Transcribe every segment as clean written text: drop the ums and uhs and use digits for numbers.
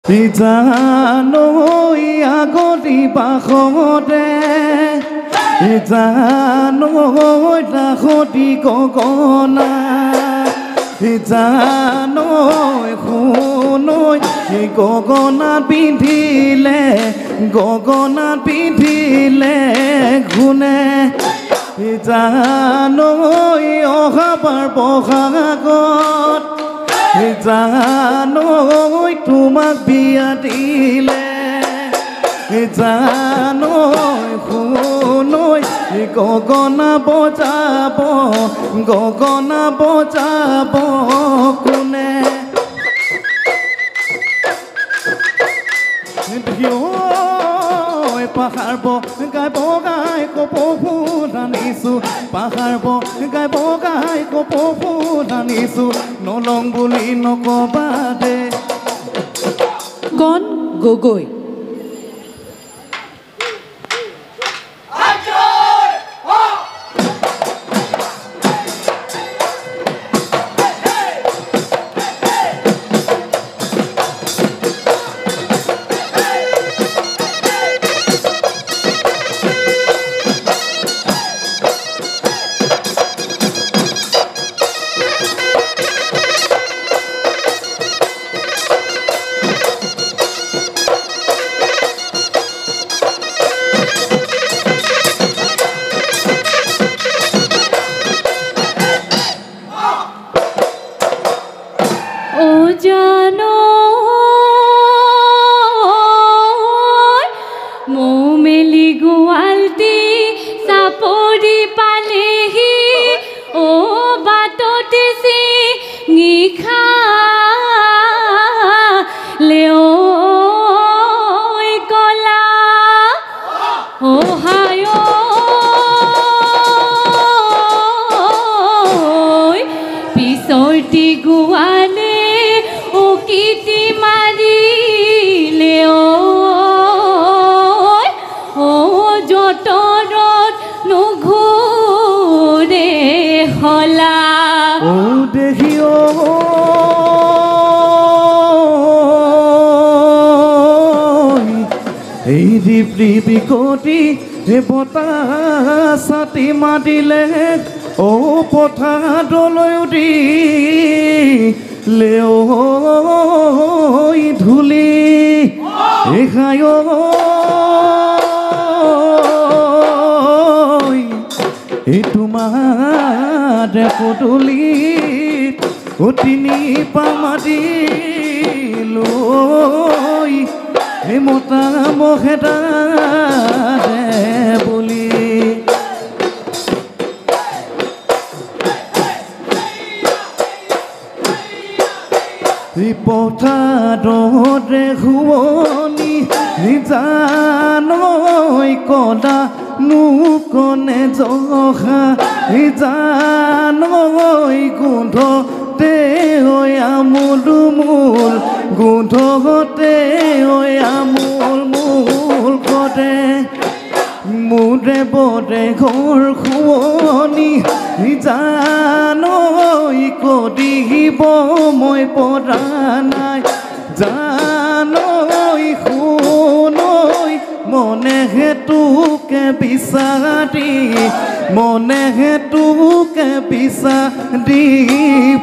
জানো আগতি পাখতে জানো লাখতি গগনা জানো শুনৈ গগনাত পিন্ধিলে ঘুনে জানো অহাবাৰ বহাগত জানো তোমাক বিয়া দিলে জানো শুনৈ গগনা বজাব কোনে পাহাৰ বগাই বগাই কপৌ আনিছো পাহাৰ বগাই বগাই কপৌ আনিছো নলং বুলি নকবা দে কণ গগৈ বিকটি বতাহ ছাতি মাতিলে ও পথাৰলৈ উঠিলে ধূলি খায় তোমাৰ পদূলিত তিনি পামাতিলৈ মতা মহেতা বুলি পথাৰতে শুৱনি জানৈ কলা নুকনে জহা জানৈ গোন্ধতে আমোল গোন্ধতে আমোল কৰে মোৰে বৰে ঘৰ শুৱনি জানৈ কদিব মই পৰা নাই জানৈ শুনৈ মনে হেতুকে বিচাৰি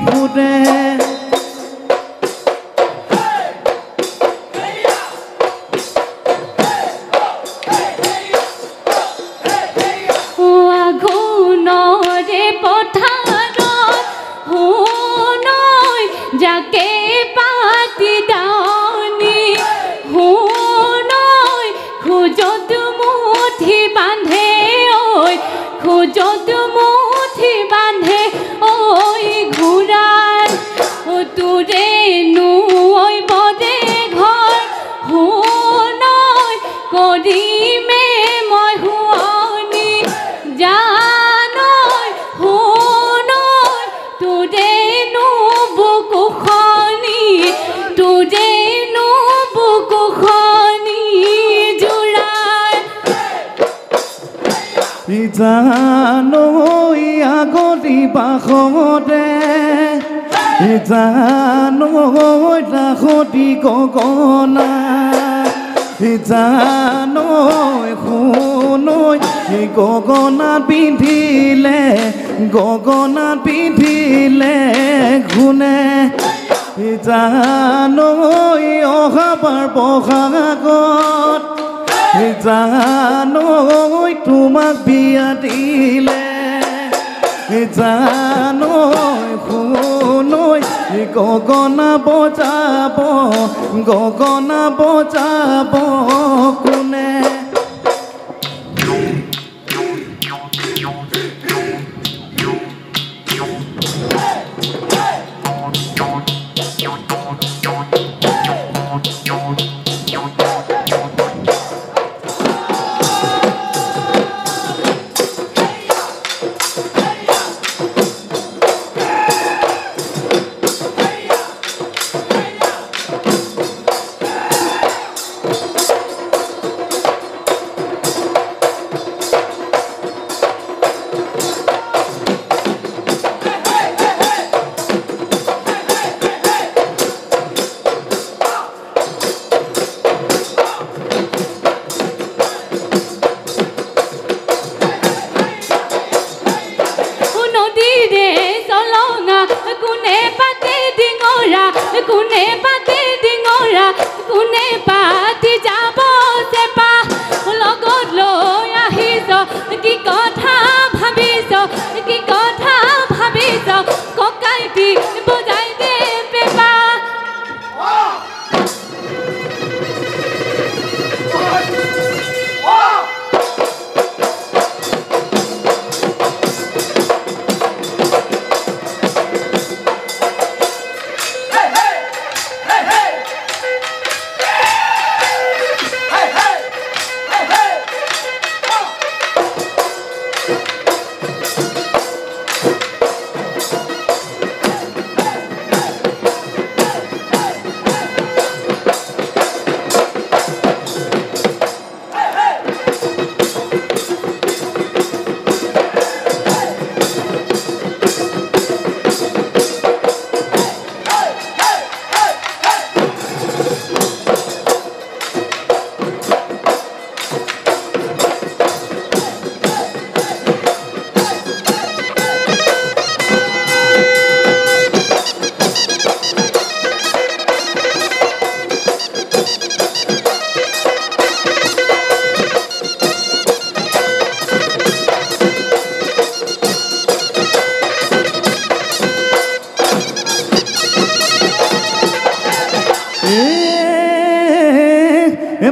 ফুৰে জানৈ আগতি বাসতে জানৈ ৰাখতি গগনা জানৈ শুনৈ গগনাত পিন্ধিলে ঘুনে জানৈ অহাবাৰ বহাগত জানৈ তোমাক বিয়া দিলে জানৈ শুনৈ গগনা বজাব কোনে কোনে পাতি যাব চেপা লগত লৈ আহিছ কি কথা ভাবিছ ককাইটি বজাই দে পেপা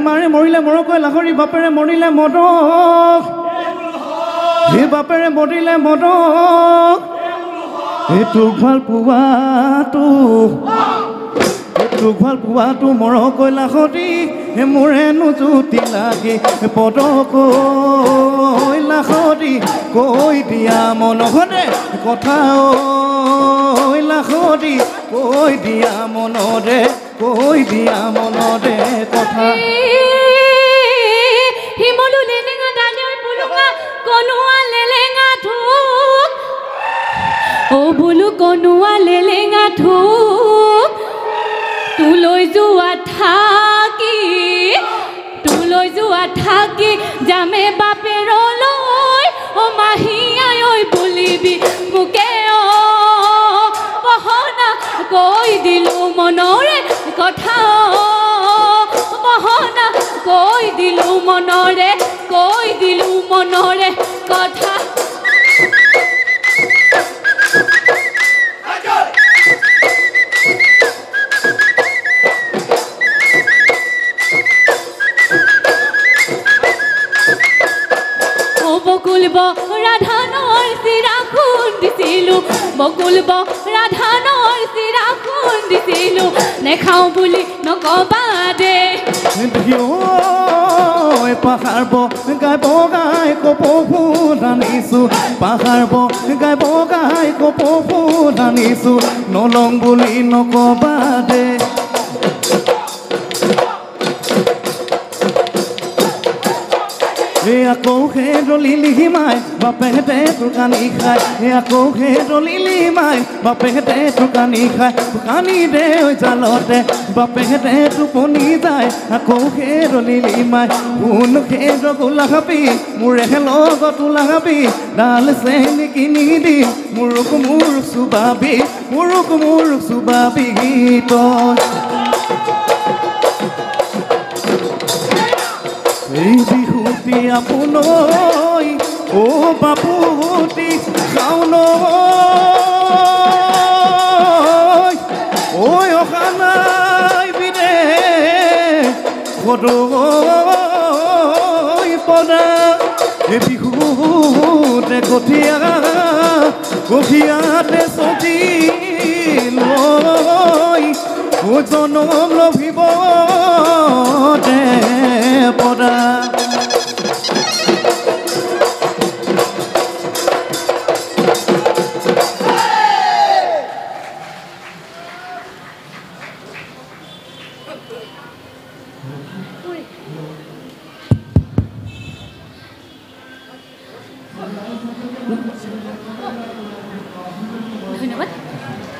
মাৰে মৰিলে মৰকৈ লাহৰি বাপেৰে মৰিলে মদক হে বাপেৰে মৰিলে মদক তোক ভাল পোৱাটো মৰকৈ লাহৰি মোৰেনো জুতি লাগি পদকৈ লাহৰি কৈ দিয়া মনৰে কথা লাহৰি কৈ দিয়া মনৰে কথা হিমলু লেলেঙা ডালিৰ বুলুঙা কনুৱা লেলেঙা ধূপ ও বুলু কনুৱা লেলেঙা ধূপ তুলৈ যোৱা থাকি যামে বাপেৰলৈ ও মাহী আই বুলিবি মোকে বহনা কৈ দিলো মনৰে কথা বহনা কৈ দিলো মনৰে কথা বকুল ৰাধানৰ চিৰা খুন্দিছিলো নেখাওঁ বুলি নকবা দে পাহাৰ বগাই কপৌ ৰান্ধিছো পাহাৰ বগাই কপৌ ৰান্ধিছো নলং বুলি নকবা দে আকৌ সেই দলিলি মাই বাপেহেঁতে তোৰ কানি খায় আকৌ সেই দলিলি মাই বাপেহেঁতে তোৰ কানি খায় কানি দে জালতে বাপেহেঁতে টোপনি যায় আকৌ সেই দলিলি মাই কোন সেই ৰগুলা খাবি মোৰে লগত ওলাবি ডাল চেনি কিনি দি মুৰুক চুবাবি মুৰুক চুবাবি তই এই বিহুতি আপোনৈ ও বাপুতি খাওন ঐ অহা নাই বিনে সদৈ পদা এই বিহুতে কঠিয়াতে চকী লৈ জনম লভিব পদা ধন্যবাদ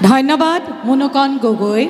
ধন্যবাদ মুনুকণ গগৈ।